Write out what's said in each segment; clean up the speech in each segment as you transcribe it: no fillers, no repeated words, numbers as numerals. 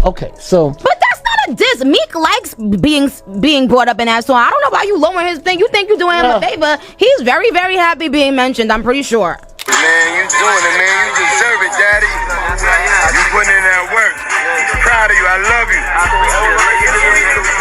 Okay, so But that's not a diss. Meek likes being brought up in that song. I don't know why you lowering his thing. You think you're doing him a favor. He's very, very happy being mentioned, I'm pretty sure. Man, you doing it, man. You deserve it, daddy. You putting in that work. Proud of you. I love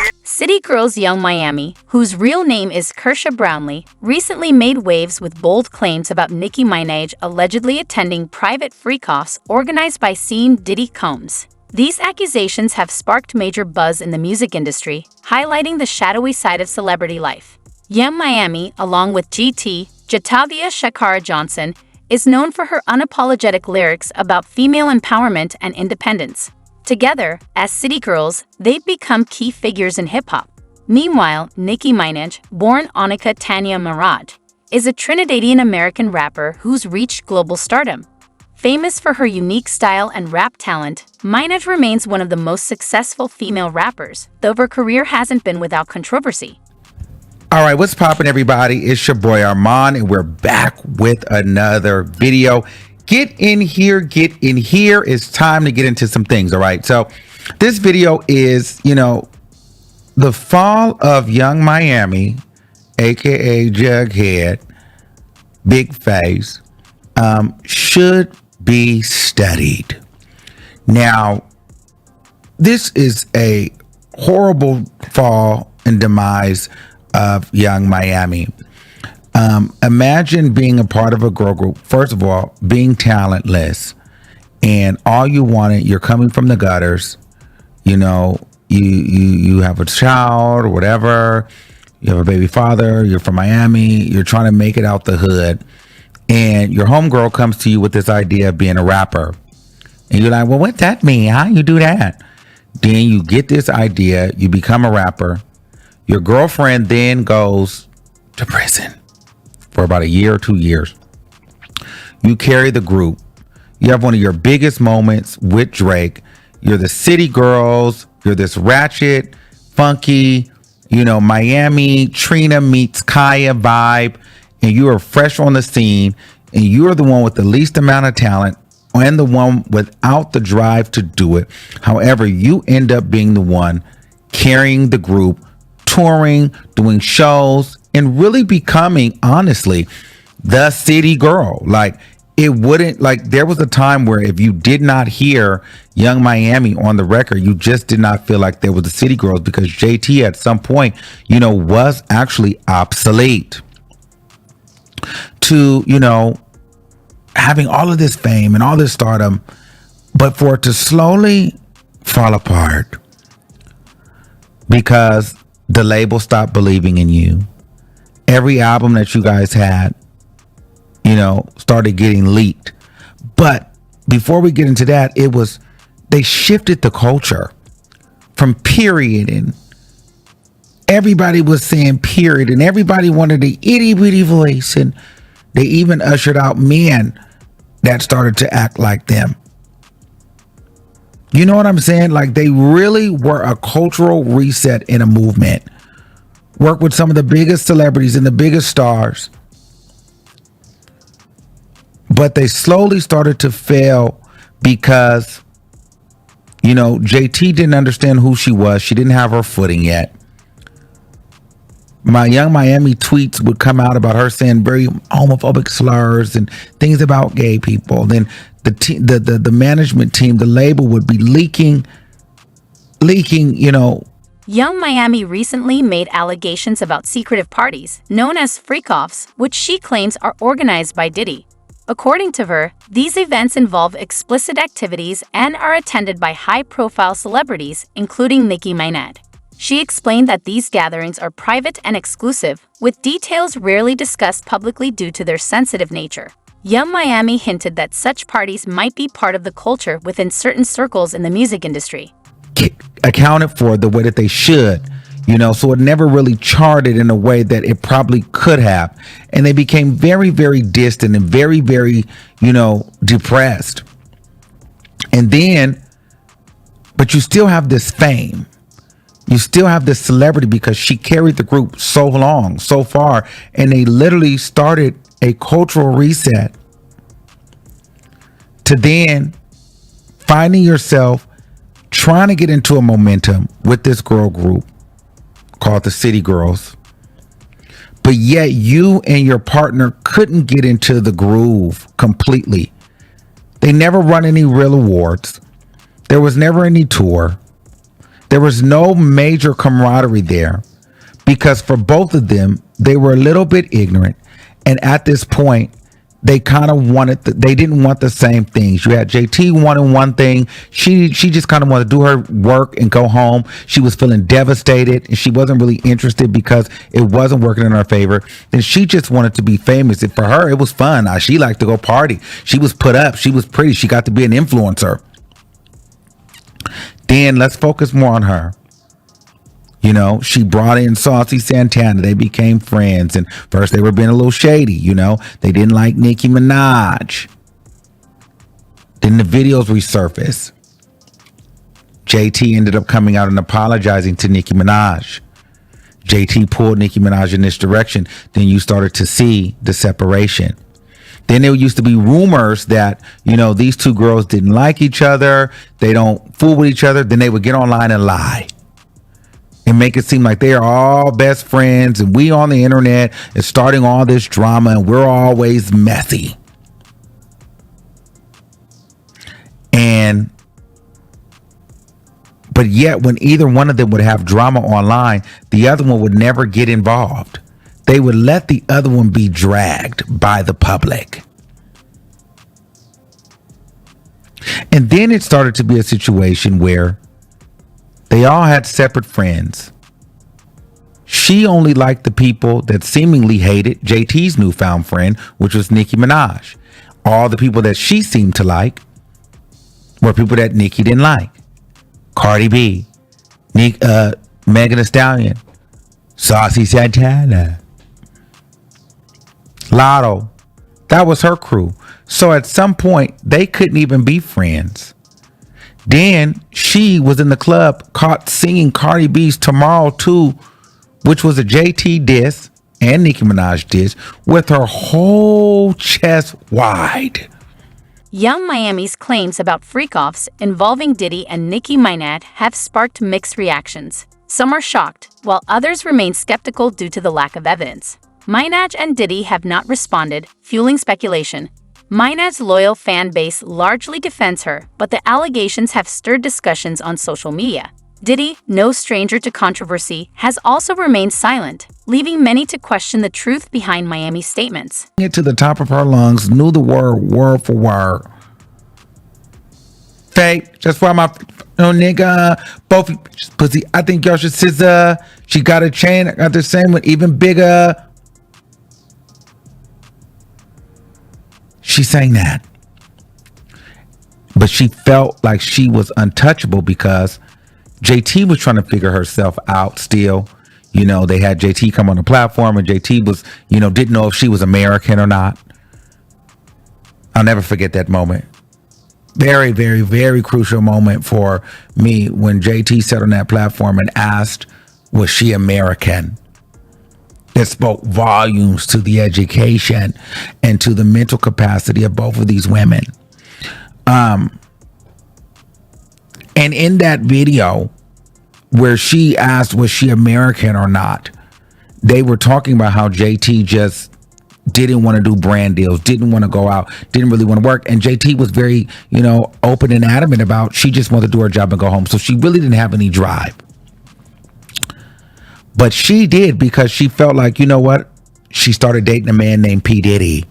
you. City Girls Young Miami, whose real name is Kersha Brownlee, recently made waves with bold claims about Nicki Minaj allegedly attending private freak-offs organized by Sean Diddy Combs. These accusations have sparked major buzz in the music industry, highlighting the shadowy side of celebrity life. Young Miami, along with GT, Jatavia Shakara Johnson, is known for her unapologetic lyrics about female empowerment and independence. Together, as City Girls, they've become key figures in hip-hop. Meanwhile, Nicki Minaj, born Annika Tanya Marad, is a Trinidadian-American rapper who's reached global stardom. Famous for her unique style and rap talent, Minaj remains one of the most successful female rappers, though her career hasn't been without controversy. all right, what's poppin', everybody? It's your boy Armand, and we're back with another video. Get in here, get in here. It's time to get into some things, all right? So this video is, the fall of Young Miami, aka Jughead, Big Face, should be studied. Now, this is a horrible fall and demise of Young Miami. Imagine being a part of a girl group. First of all, being talentless, and all you wanted, you're coming from the gutters. You have a child or whatever. You have a baby father. You're from Miami. You're trying to make it out the hood, and your homegirl comes to you with this idea of being a rapper, and you're like, "Well, what's that mean? How you do that?" Then you get this idea. You become a rapper. Your girlfriend then goes to prison for about a year or 2 years. You carry the group. You have one of your biggest moments with Drake. You're the City Girls. You're this ratchet, funky, Miami, Trina meets Kaya vibe. And you are fresh on the scene. And you are the one with the least amount of talent and the one without the drive to do it. However, you end up being the one carrying the group, touring, doing shows, and really becoming, honestly, the city girl. There was a time where if you did not hear Young Miami on the record, you just did not feel like there was the City Girls, because JT at some point, was actually obsolete to, having all of this fame and all this stardom, but for it to slowly fall apart because the label stopped believing in you. Every album that you guys had, started getting leaked. But before we get into that, they shifted the culture from period, and everybody was saying period, and everybody wanted the itty bitty voice, and they even ushered out men that started to act like them. You know what I'm saying? Like, they really were a cultural reset in a movement. Worked with some of the biggest celebrities and the biggest stars. But they slowly started to fail because, JT didn't understand who she was. She didn't have her footing yet. My Young Miami tweets would come out about her saying very homophobic slurs and things about gay people. Then the management team, the label, would be leaking. Young Miami recently made allegations about secretive parties, known as freak-offs, which she claims are organized by Diddy. According to her, these events involve explicit activities and are attended by high-profile celebrities, including Nicki Minaj. She explained that these gatherings are private and exclusive, with details rarely discussed publicly due to their sensitive nature. Young Miami hinted that such parties might be part of the culture within certain circles in the music industry. Accounted for the way that they should, so it never really charted in a way that it probably could have. And they became very, very distant and very, very, depressed. And then, but you still have this fame. You still have this celebrity because she carried the group so long, so far, and they literally started a cultural reset to then finding yourself trying to get into a momentum with this girl group called the City Girls, but yet you and your partner couldn't get into the groove completely. They never run any real awards. There was never any tour. There was no major camaraderie there because for both of them, they were a little bit ignorant. And at this point, they kind of wanted, they didn't want the same things. You had JT wanting one thing. She just kind of wanted to do her work and go home. She was feeling devastated and she wasn't really interested because it wasn't working in her favor. And she just wanted to be famous. And for her, it was fun. She liked to go party. She was put up. She was pretty. She got to be an influencer. Then let's focus more on her. You know, she brought in Saucy Santana. They became friends. And first they were being a little shady, you know. They didn't like Nicki Minaj. Then the videos resurfaced. JT ended up coming out and apologizing to Nicki Minaj. JT pulled Nicki Minaj in this direction. Then you started to see the separation. Then there used to be rumors that, you know, these two girls didn't like each other. They don't fool with each other. Then they would get online and lie. And make it seem like they are all best friends and we on the internet is starting all this drama and we're always messy. But yet when either one of them would have drama online, the other one would never get involved. They would let the other one be dragged by the public. And then it started to be a situation where they all had separate friends. She only liked the people that seemingly hated JT's newfound friend, which was Nicki Minaj. All the people that she seemed to like were people that Nicki didn't like. Cardi B, Megan Thee Stallion, Saucy Santana, Lotto. That was her crew. So at some point, they couldn't even be friends. Then she was in the club caught singing Cardi B's Tomorrow 2, which was a JT diss and Nicki Minaj diss, with her whole chest wide. Young Miami's claims about freak-offs involving Diddy and Nicki Minaj have sparked mixed reactions. Some are shocked, while others remain skeptical due to the lack of evidence. Minaj and Diddy have not responded, fueling speculation. Minaj's loyal fan base largely defends her, but the allegations have stirred discussions on social media. Diddy, no stranger to controversy, has also remained silent, leaving many to question the truth behind Miami's statements. It to the top of her lungs, knew the word for word. Fake, just why my nigga, both pussy. I think y'all should scissor. She got a chain, I got the same one, even bigger. She sang that. But she felt like she was untouchable because JT was trying to figure herself out still. You know, they had JT come on the platform and JT was, you know, didn't know if she was American or not. I'll never forget that moment. Very, very, very crucial moment for me when JT sat on that platform and asked, was she American? That spoke volumes to the education and to the mental capacity of both of these women. And in that video where she asked, was she American or not? They were talking about how JT just didn't want to do brand deals, didn't want to go out, didn't really want to work. And JT was very, you know, open and adamant about she just wanted to do her job and go home. So she really didn't have any drive. But she did because she felt like, you know what? She started dating a man named P. Diddy.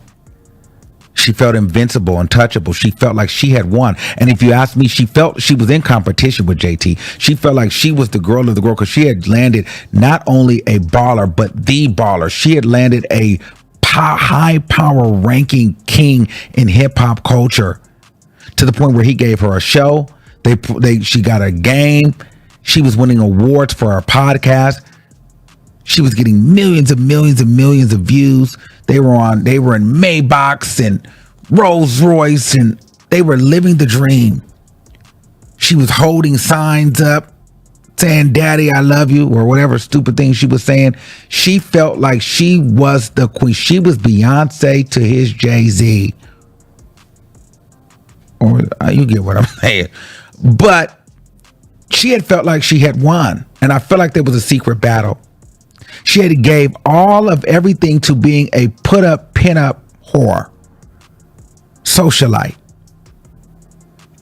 She felt invincible, untouchable. She felt like she had won. And if you ask me, she felt she was in competition with JT. She felt like she was the girl of the girl because she had landed not only a baller, but the baller. She had landed a high power ranking king in hip hop culture to the point where he gave her a show. She got a game. She was winning awards for her podcast. She was getting millions and millions and millions of views. They were in Maybachs and Rolls Royce, and they were living the dream. She was holding signs up saying, "Daddy, I love you," or whatever stupid thing she was saying. She felt like she was the queen. She was Beyonce to his Jay-Z. Or you get what I'm saying. But she had felt like she had won. And I felt like there was a secret battle. She had gave all of everything to being a put up, pin up whore, socialite.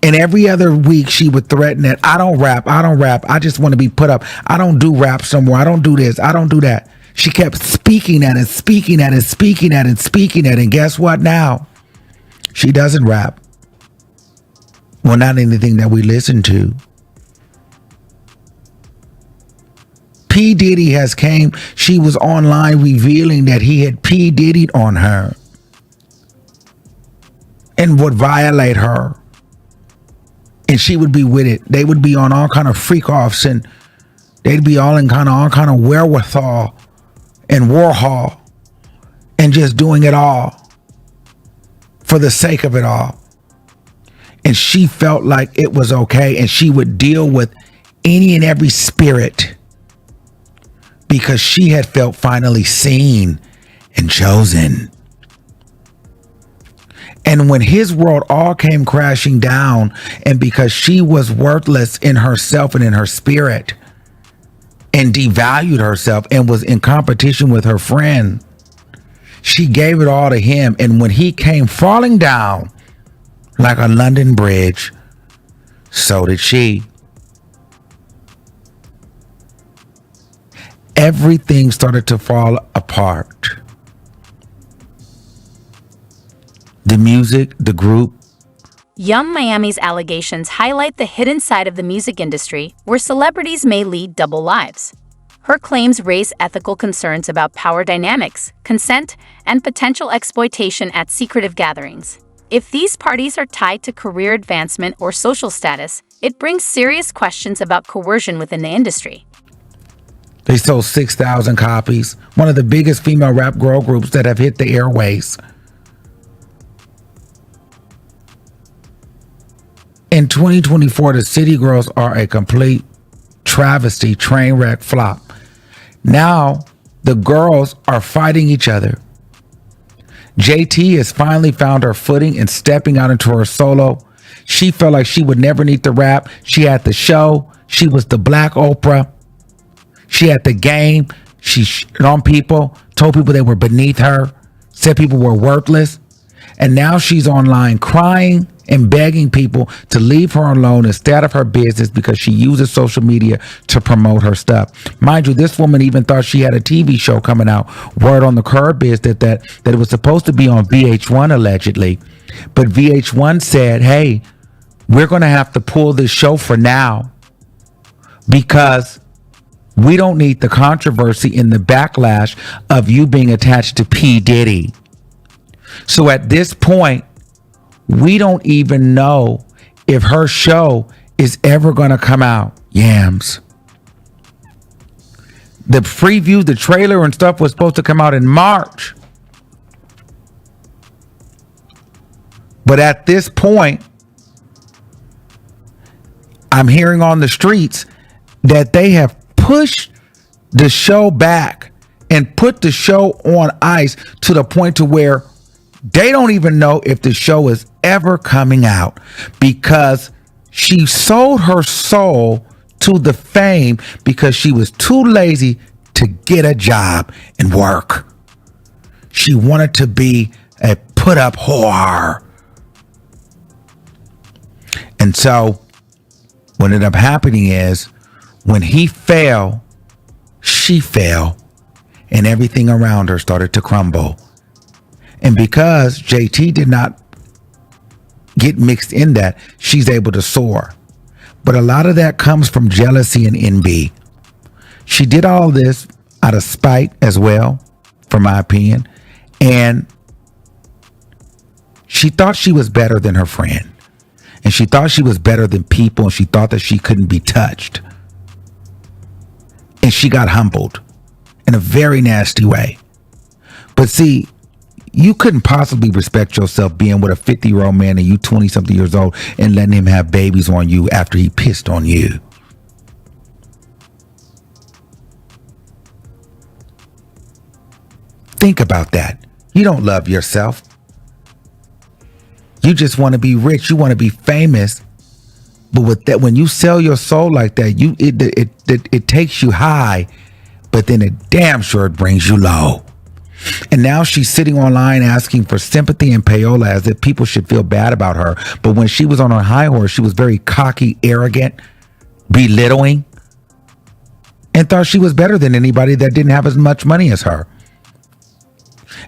And every other week she would threaten that I don't rap. I just want to be put up. I don't do rap somewhere. I don't do this. I don't do that. She kept speaking at it, speaking at it, speaking at it, speaking at it. And guess what now? She doesn't rap. Well, not anything that we listen to. P. Diddy has came. She was online revealing that he had P. Diddy'd on her and would violate her. And she would be with it. They would be on all kind of freak offs, and they'd be all kind of wherewithal and Warhol and just doing it all for the sake of it all. And she felt like it was okay, and she would deal with any and every spirit because she had felt finally seen and chosen. And when his world all came crashing down, and because she was worthless in herself and in her spirit and devalued herself and was in competition with her friend, she gave it all to him. And when he came falling down like a London bridge, so did she. Everything started to fall apart. The music, the group. Yum Miami's allegations highlight the hidden side of the music industry where celebrities may lead double lives. Her claims raise ethical concerns about power dynamics, consent, and potential exploitation at secretive gatherings. If these parties are tied to career advancement or social status, it brings serious questions about coercion within the industry. They sold 6,000 copies, one of the biggest female rap girl groups that have hit the airways. In 2024, the City Girls are a complete travesty, train wreck, flop. Now, the girls are fighting each other. JT has finally found her footing and stepping out into her solo. She felt like she would never need to rap. She had the show. She was the Black Oprah. She had the game. She shit on people, told people they were beneath her, said people were worthless. And now she's online crying and begging people to leave her alone instead of her business because she uses social media to promote her stuff. Mind you, this woman even thought she had a TV show coming out. Word on the curb is that it was supposed to be on VH1 allegedly. But VH1 said, hey, we're going to have to pull this show for now because we don't need the controversy and the backlash of you being attached to P. Diddy. So at this point, we don't even know if her show is ever going to come out. Yams. The preview, the trailer and stuff was supposed to come out in March. But at this point, I'm hearing on the streets that they have pushed the show back and put the show on ice to the point to where they don't even know if the show is ever coming out because she sold her soul to the fame because she was too lazy to get a job and work. She wanted to be a put up whore. And so what ended up happening is when he fell, she fell, and everything around her started to crumble. And because JT did not get mixed in that, she's able to soar. But a lot of that comes from jealousy and envy. She did all this out of spite as well, from my opinion. And she thought she was better than her friend. And she thought she was better than people. And she thought that she couldn't be touched. And she got humbled in a very nasty way. But see, you couldn't possibly respect yourself being with a 50-year-old man and you 20-something years old and letting him have babies on you after he pissed on you. Think about that. You don't love yourself. You just want to be rich. You want to be famous. But with that, when you sell your soul like that, it takes you high, but then it damn sure it brings you low. And now she's sitting online asking for sympathy and payola as if people should feel bad about her. But when she was on her high horse, she was very cocky, arrogant, belittling, and thought she was better than anybody that didn't have as much money as her.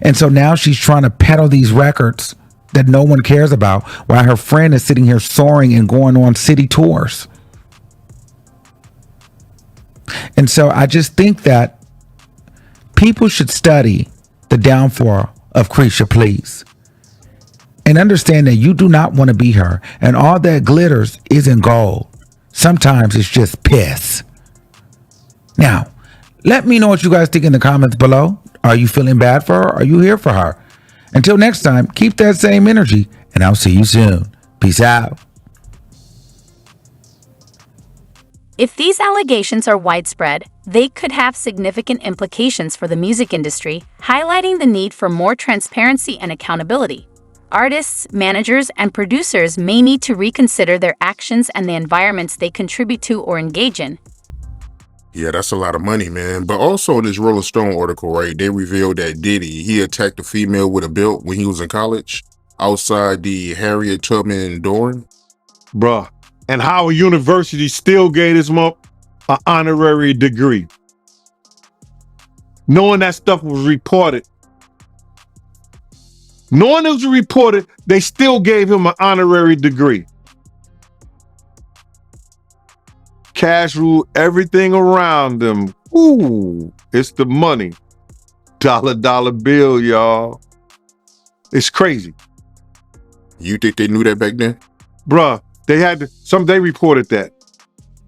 And so now she's trying to peddle these records that no one cares about while her friend is sitting here soaring and going on city tours. And so I just think that people should study the downfall of Krisha, please. And understand that you do not want to be her. And all that glitters isn't gold. Sometimes it's just piss. Now, let me know what you guys think in the comments below. Are you feeling bad for her? Are you here for her? Until next time, keep that same energy, and I'll see you soon. Peace out. If these allegations are widespread, they could have significant implications for the music industry, highlighting the need for more transparency and accountability. Artists, managers, and producers may need to reconsider their actions and the environments they contribute to or engage in. Yeah, that's a lot of money, man. But also in this Rolling Stone article, right, they revealed that Diddy, he attacked a female with a belt when he was in college outside the Harriet Tubman dorm. Bruh. And Howard University still gave this month an honorary degree. Knowing that stuff was reported. Knowing it was reported, they still gave him an honorary degree. Cash ruled everything around them. Ooh, it's the money. Dollar bill, y'all. It's crazy. You think they knew that back then? Bruh, they reported that.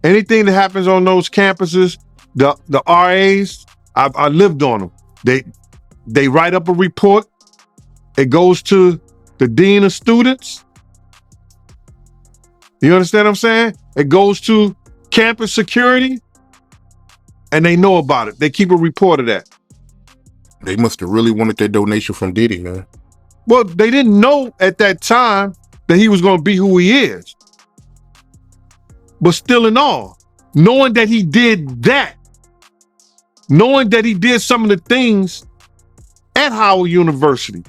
Anything that happens on those campuses, the RAs, I lived on them. They write up a report. It goes to the dean of students. You understand what I'm saying? It goes to campus security, and they know about it. They keep a report of that. They must have really wanted that donation from Diddy, man. Well, they didn't know at that time that he was going to be who he is. But still in all, knowing that he did that, knowing that he did some of the things at Howard University,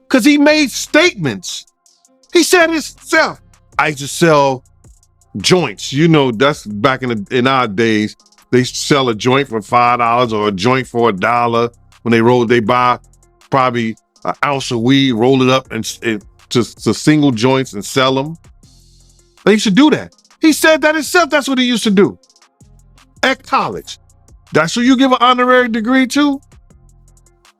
because he made statements. He said himself, I used to sell joints. You know, that's back in our days. They sell a joint for $5 or a joint for $1. When they buy probably an ounce of weed, roll it up and to single joints and sell them. They used to do that. He said that himself. That's what he used to do at college. That's who you give an honorary degree to?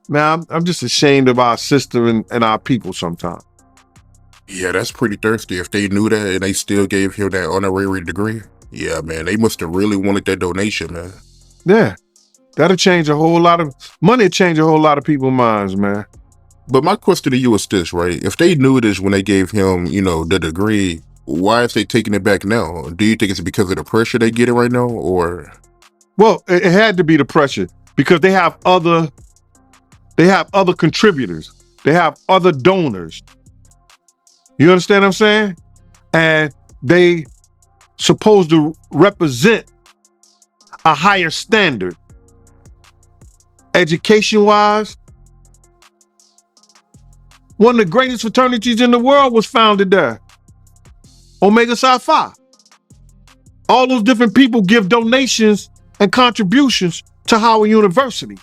Man, I'm just ashamed of our system and our people sometimes. Yeah, that's pretty thirsty. If they knew that and they still gave him that honorary degree, yeah, man, they must have really wanted that donation, man. Yeah, that'll change a whole lot of money. Change a whole lot of people's minds, man. But my question to you is this, right? If they knew this when they gave him, the degree, why is they taking it back now? Do you think it's because of the pressure they get it right now, or? Well, it had to be the pressure because they have other contributors. They have other donors. You understand what I'm saying? And they supposed to represent a higher standard. Education-wise, one of the greatest fraternities in the world was founded there. Omega Psi Phi. All those different people give donations and contributions to Howard University.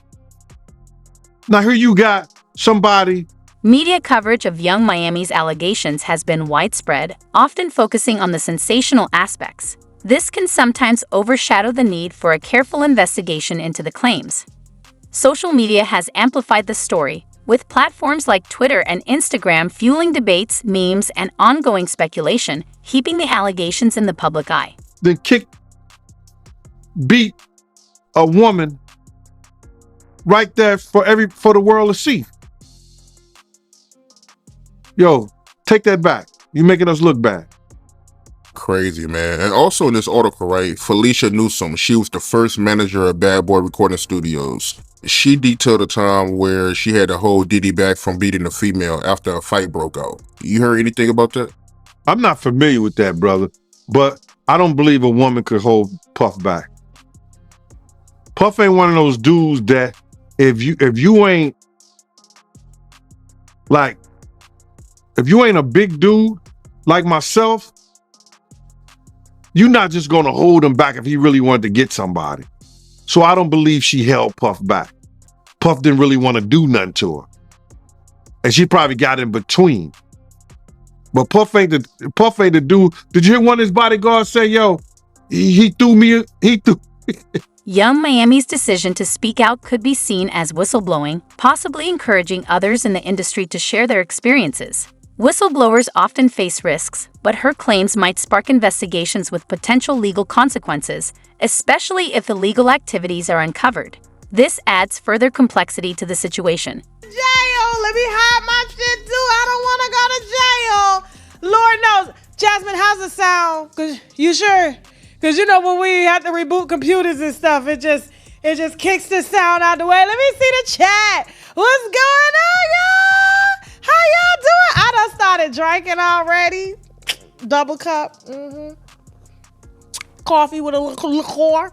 Now here you got somebody. Media coverage of Young Miami's allegations has been widespread, often focusing on the sensational aspects. This can sometimes overshadow the need for a careful investigation into the claims. Social media has amplified the story, with platforms like Twitter and Instagram fueling debates, memes, and ongoing speculation, keeping the allegations in the public eye. Then beat a woman right there for the world to see. Yo, take that back. You're making us look bad. Crazy, man. And also in this article, right, Felicia Newsom, she was the first manager of Bad Boy Recording Studios. She detailed a time where she had to hold Diddy back from beating a female after a fight broke out. You heard anything about that? I'm not familiar with that, brother, but I don't believe a woman could hold Puff back. Puff ain't one of those dudes that if you ain't a big dude like myself, you're not just gonna hold him back if he really wanted to get somebody. So I don't believe she held Puff back. Puff didn't really want to do nothing to her. And she probably got in between. But Puff ain't the dude. Did you hear one of his bodyguards say, yo, he threw. Young Miami's decision to speak out could be seen as whistleblowing, possibly encouraging others in the industry to share their experiences. Whistleblowers often face risks, but her claims might spark investigations with potential legal consequences, especially if the legal activities are uncovered. This adds further complexity to the situation. Jail, let me hide my shit too. I don't want to go to jail. Lord knows. Jasmine, how's it sound? You sure? Because you know when we have to reboot computers and stuff, it just kicks the sound out the way. Let me see the chat. What's going on, y'all? How y'all doing? I done started drinking already. Double cup. Coffee with a little liqueur.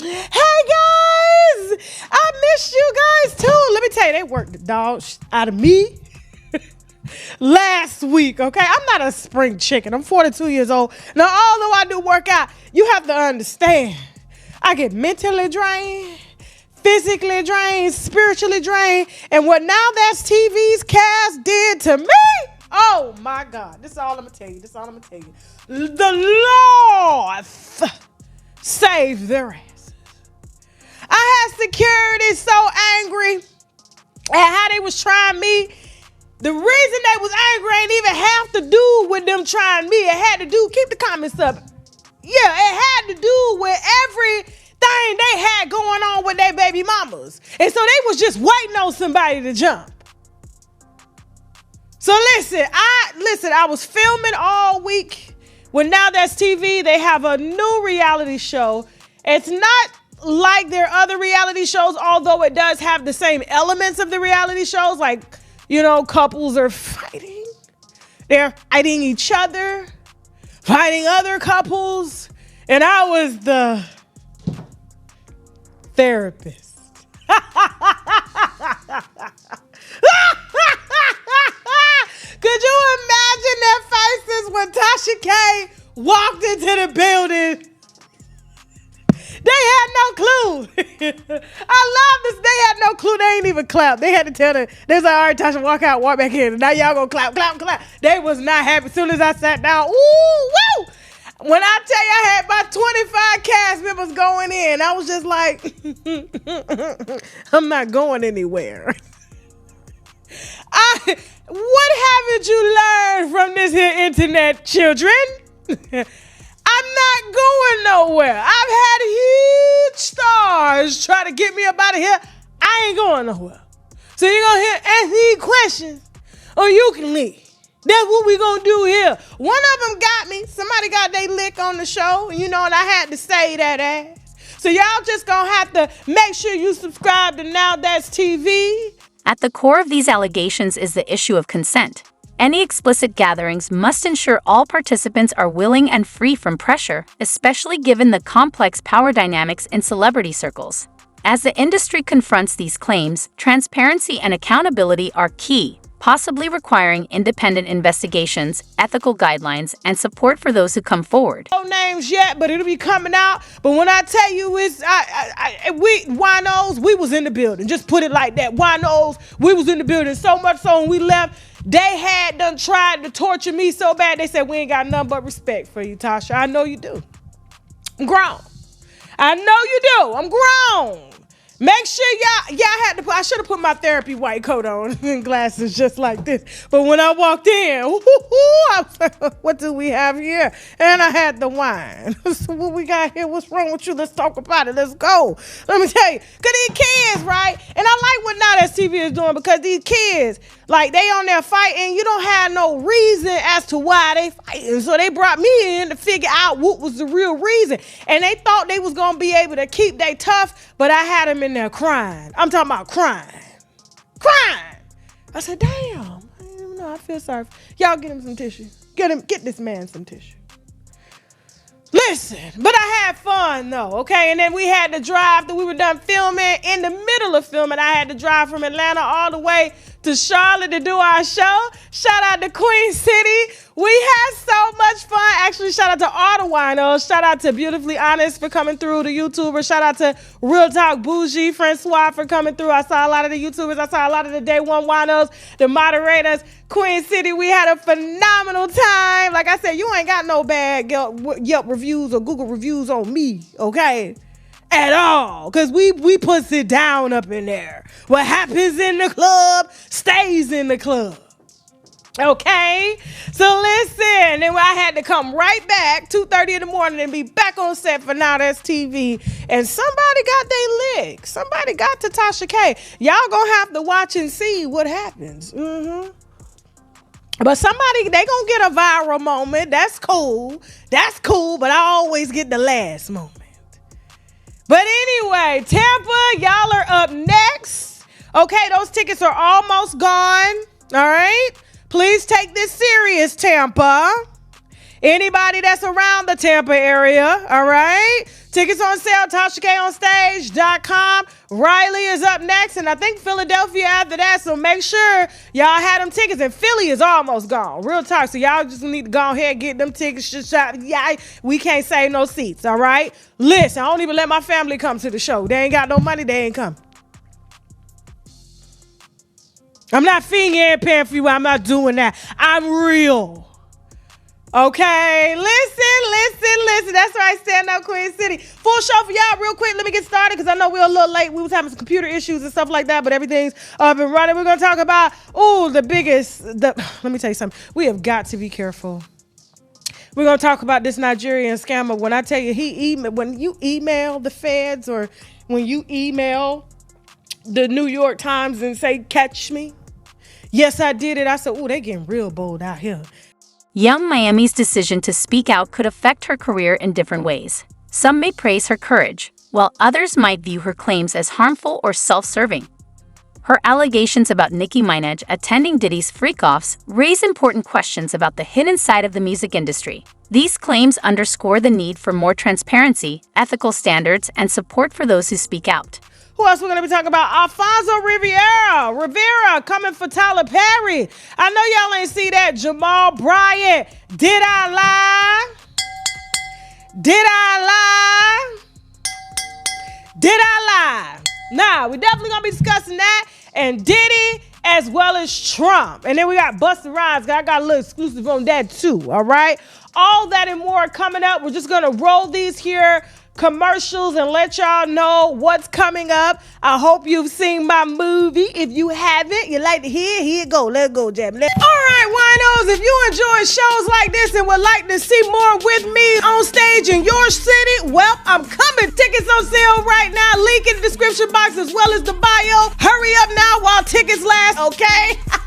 Hey guys, I missed you guys too. Let me tell you, they worked the dog out of me last week, okay? I'm not a spring chicken. I'm 42 years old. Now, although I do work out, you have to understand, I get mentally drained, physically drained, spiritually drained, and what Now That's TV's cast did to me, oh my God. This is all I'm gonna tell you. The Lord save their asses. I had security so angry at how they was trying me. The reason they was angry ain't even have to do with them trying me. It had to do, keep the comments up. Yeah, it had to do with everything they had going on with their baby mamas. And so they was just waiting on somebody to jump. So listen, I was filming all week. When Now That's TV, they have a new reality show. It's not like their other reality shows, although it does have the same elements of the reality shows, like, you know, couples are fighting. They're fighting each other, fighting other couples. And I was the therapist. Could you imagine their faces when Tasha K walked into the building? They had no clue. I love this. They had no clue. They ain't even clap. They had to tell them. They was like, all right, Tasha, walk out, walk back in. And now y'all gonna clap, clap, clap. They was not happy. As soon as I sat down, ooh, woo! When I tell you I had about 25 cast members going in, I was just like, I'm not going anywhere. What haven't you learned from this here internet, children? I'm not going nowhere. I've had huge stars try to get me up out of here. I ain't going nowhere. So you're going to ask me questions or you can leave. That's what we going to do here. One of them got me. Somebody got their lick on the show, you know, and I had to say that ass. So y'all just going to have to make sure you subscribe to Now That's TV. At the core of these allegations is the issue of consent. Any explicit gatherings must ensure all participants are willing and free from pressure, especially given the complex power dynamics in celebrity circles. As the industry confronts these claims, transparency and accountability are key, possibly requiring independent investigations, ethical guidelines, and support for those who come forward. No names yet, but it'll be coming out. But when I tell you we winos, we was in the building. Just put it like that. Winos, we was in the building so much so when we left, they had done tried to torture me so bad. They said, we ain't got nothing but respect for you, Tasha. I know you do. I'm grown. I know you do. I'm grown. Make sure y'all had to put, I should have put my therapy white coat on and glasses just like this. But when I walked in, I was like, what do we have here? And I had the wine. So what we got here? What's wrong with you? Let's talk about it. Let's go. Let me tell you, because these kids, right? And I like what Now That's TV is doing because these kids, like they on there fighting, you don't have no reason as to why they fighting. So they brought me in to figure out what was the real reason. And they thought they was going to be able to keep they tough, but I had them in there crying. I'm talking about crying. I said, damn, I didn't even I feel sorry. Y'all get him some tissue. Get this man some tissue. Listen, but I had fun though, okay? And then we had to drive we were done filming. In the middle of filming, I had to drive from Atlanta all the way to Charlotte to do our show. Shout out to Queen City. We had so much fun. Actually, shout out to all the winos. Shout out to Beautifully Honest for coming through, the YouTubers. Shout out to Real Talk Bougie, Francois for coming through. I saw a lot of the YouTubers. I saw a lot of the Day One winos, the moderators. Queen City, we had a phenomenal time. Like I said, you ain't got no bad Yelp reviews or Google reviews on me, okay? At all. Because we puts it down up in there. What happens in the club stays in the club. Okay, so listen, then I had to come right back 2:30 in the morning and be back on set for Now That's TV, and somebody got their lick. Somebody got to Tasha K. Y'all gonna have to watch and see what happens. But somebody, they gonna get a viral moment. That's cool, but I always get the last moment. But anyway, Tampa, y'all are up next. Okay, those tickets are almost gone. All right. Please take this serious, Tampa. Anybody that's around the Tampa area, all right? Tickets on sale, TashaKOnStage.com. Riley is up next, and I think Philadelphia after that, so make sure y'all had them tickets. And Philly is almost gone. Real talk, so y'all just need to go ahead and get them tickets. Yeah, we can't save no seats, all right? Listen, I don't even let my family come to the show. They ain't got no money, they ain't come. I'm not feeding and paying for you. I'm not doing that. I'm real. Okay, listen. That's right, Stand Up Queen City. Full show for y'all real quick. Let me get started because I know we're a little late. We was having some computer issues and stuff like that, but everything's up and running. We're going to talk about, let me tell you something. We have got to be careful. We're going to talk about this Nigerian scammer. When I tell you, when you email the feds or when you email the New York Times and say, catch me. Yes, I did it. I said, they getting real bold out here. Young Miami's decision to speak out could affect her career in different ways. Some may praise her courage, while others might view her claims as harmful or self-serving. Her allegations about Nicki Minaj attending Diddy's freak-offs raise important questions about the hidden side of the music industry. These claims underscore the need for more transparency, ethical standards, and support for those who speak out. Who else we're going to be talking about? Alfonso Rivera coming for Tyler Perry. I know y'all ain't see that. Jamal Bryant. Did I lie? Nah, we definitely going to be discussing that. And Diddy as well as Trump. And then we got Busta Rhymes. I got a little exclusive on that too, all right? All that and more coming up. We're just going to roll these here commercials and let y'all know what's coming up. I hope you've seen my movie. If you haven't, you like to hear, here it go. Let's go, Jab. All right, winos, if you enjoy shows like this and would like to see more with me on stage in your city, well, I'm coming. Tickets on sale right now. Link in the description box as well as the bio. Hurry up now while tickets last, okay? Whoa.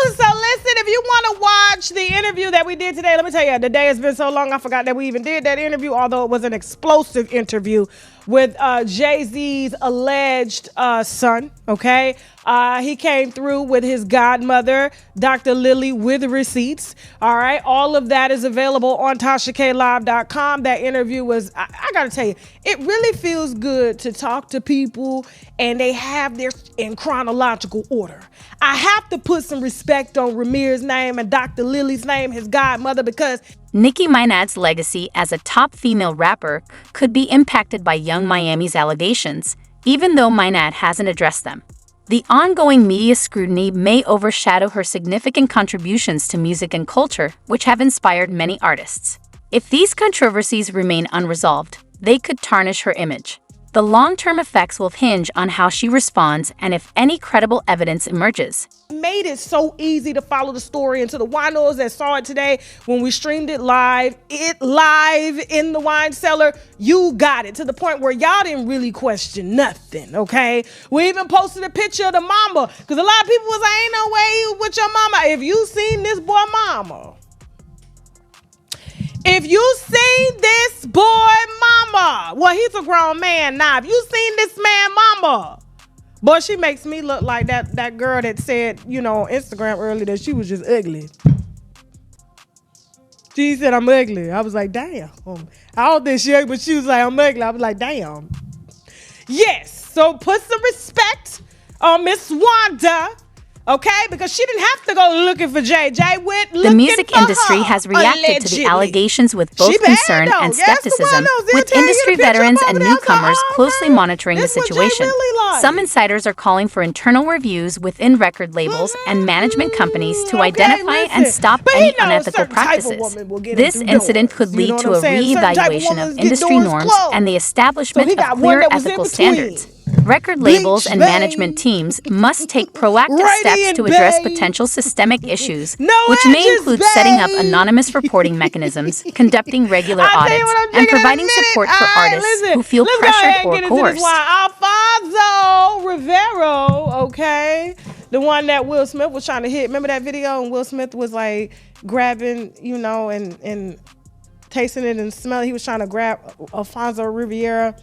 So listen, if you want to watch the interview that we did today, let me tell you, the day has been so long, I forgot that we even did that interview, although it was an explosive interview with Jay-Z's alleged son, okay? He came through with his godmother, Dr. Lily, with receipts, all right? All of that is available on TashaKLive.com. That interview was, I got to tell you, it really feels good to talk to people and they have their in chronological order. I have to put some respect on Ramir's name and Dr. Lily's name, his godmother, because Nicki Minaj's legacy as a top female rapper could be impacted by Young Miami's allegations, even though Minaj hasn't addressed them. The ongoing media scrutiny may overshadow her significant contributions to music and culture, which have inspired many artists. If these controversies remain unresolved, they could tarnish her image. The long-term effects will hinge on how she responds and if any credible evidence emerges. Made it so easy to follow the story, and to the winos that saw it today when we streamed it live in the wine cellar, you got it to the point where y'all didn't really question nothing, okay? We even posted a picture of the mama because a lot of people was like, ain't no way he was with your mama. If you seen this boy mama, if you seen this boy mama, well, he's a grown man now. If you seen this man mama, Boy, she makes me look like that girl that said, on Instagram earlier that she was just ugly. She said I'm ugly. I was like, damn. I don't think she ugly, but she was like, I'm ugly. I was like, damn. Yes. So put some respect on Miss Wanda. Okay, because she didn't have to go looking for Jay. Jay went looking for her. The music industry has reacted to the allegedly. allegations with both She bad, concern though. and Yes, the skepticism, one knows. They'll with tell you industry the picture veterans up and over there. newcomers So, closely monitoring the this what Jay situation. really like. Some insiders are calling for internal reviews within record labels and management companies to identify and stop But he any knows unethical certain type of practices. woman will get him This through incident doors. could You lead know what to I'm a saying? Certain type of reevaluation women of get industry doors norms closed. and the So establishment he got of one clear that was in ethical between. standards. Record labels and Bleach, management babe. teams must take proactive steps Radiant, to address babe. potential systemic issues, No which may edges, include setting up babe. anonymous reporting mechanisms, conducting regular I'll tell you audits, what I'm and drinking in a providing minute. support for All right, artists listen. who feel Let's go ahead pressured and or get into this coerced. one. Alfonso Rivero, okay? The one that Will Smith was trying to hit. Remember that video? And Will Smith was like grabbing, and tasting it and smelling. He was trying to grab Alfonso Riviera.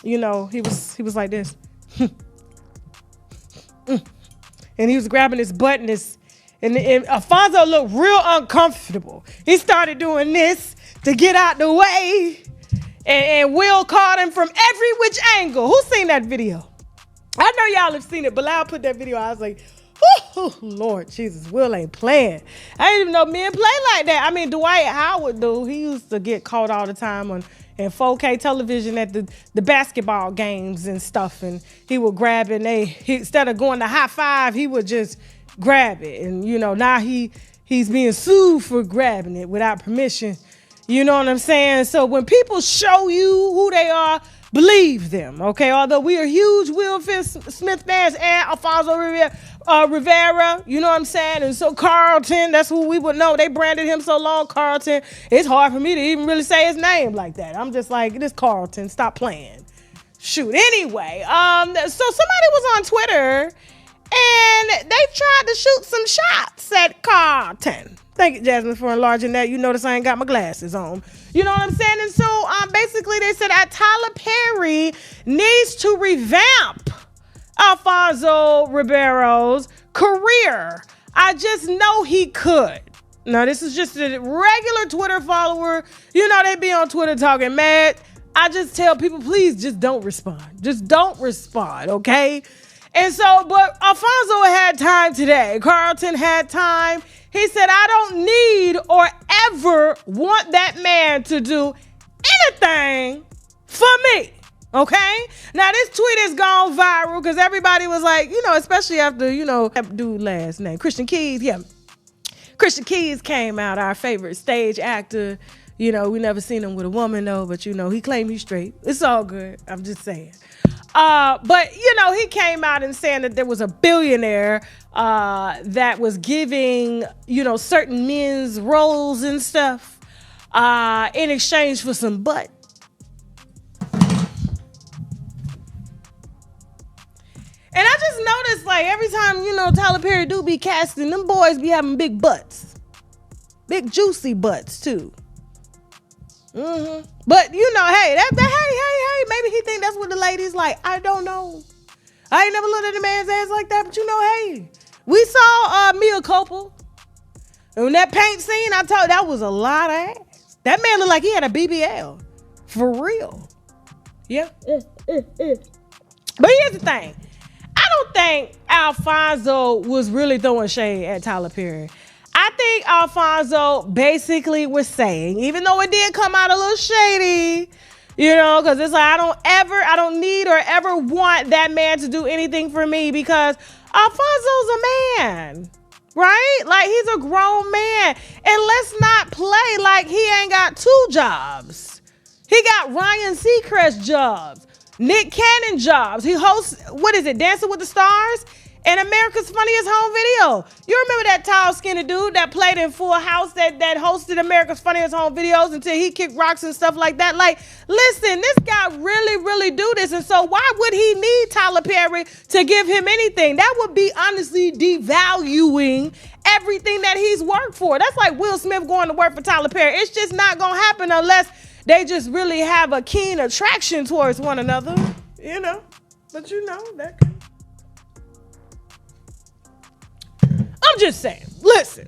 He was like this. And he was grabbing his butt and Alfonso looked real uncomfortable. He started doing this to get out the way. And Will caught him from every which angle. Who's seen that video? I know y'all have seen it, but I'll put that video. I was like, oh, Lord Jesus, Will ain't playing. I didn't even know men play like that. I mean, Dwight Howard, though, he used to get caught all the time in 4K television at the basketball games and stuff. And he would grab it and instead of going to high five, he would just grab it. And, now he's being sued for grabbing it without permission. You know what I'm saying? So when people show you who they are, believe them, okay? Although we are huge Will Smith fans and Alfonso Rivera, you know what I'm saying? And so Carlton, that's who we would know. They branded him so long, Carlton. It's hard for me to even really say his name like that. I'm just like, this Carlton, stop playing. Shoot, anyway. So somebody was on Twitter and they tried to shoot some shots at Carlton. Thank you, Jasmine, for enlarging that. You notice I ain't got my glasses on. You know what I'm saying? And so basically they said that Tyler Perry needs to revamp Alfonso Rivera's career. I just know he could. Now, this is just a regular Twitter follower. They be on Twitter talking mad. I just tell people, please just don't respond. Just don't respond, okay? And so, but Alfonso had time today. Carlton had time. He said, I don't need or ever want that man to do anything for me. Okay? Now, this tweet has gone viral because everybody was like, especially after, that dude last name, Christian Keys. Yeah. Christian Keys came out, our favorite stage actor. We never seen him with a woman, though, but, he claimed he's straight. It's all good. I'm just saying. But he came out and saying that there was a billionaire that was giving, certain men's roles and stuff in exchange for some butt. And I just noticed, like, every time, Tyler Perry do be casting, them boys be having big butts. Big juicy butts, too. Mm-hmm. But, hey, maybe he think that's what the ladies like. I don't know. I ain't never looked at a man's ass like that, but hey, we saw Mia Coppola. And when that paint scene, I told you, that was a lot of ass. That man looked like he had a BBL. For real. Yeah. But here's the thing. I don't think Alfonso was really throwing shade at Tyler Perry. I think Alfonso basically was saying, even though it did come out a little shady, because it's like, I don't need or ever want that man to do anything for me because Alfonso's a man, right? Like, he's a grown man. And let's not play like he ain't got two jobs. He got Ryan Seacrest jobs, Nick Cannon jobs. He hosts, Dancing with the Stars? And America's Funniest Home Video. You remember that tall, skinny dude that played in Full House that hosted America's Funniest Home Videos until he kicked rocks and stuff like that? Like, listen, this guy really, really do this. And so why would he need Tyler Perry to give him anything? That would be honestly devaluing everything that he's worked for. That's like Will Smith going to work for Tyler Perry. It's just not going to happen unless they just really have a keen attraction towards one another, But that could. I'm just saying. Listen,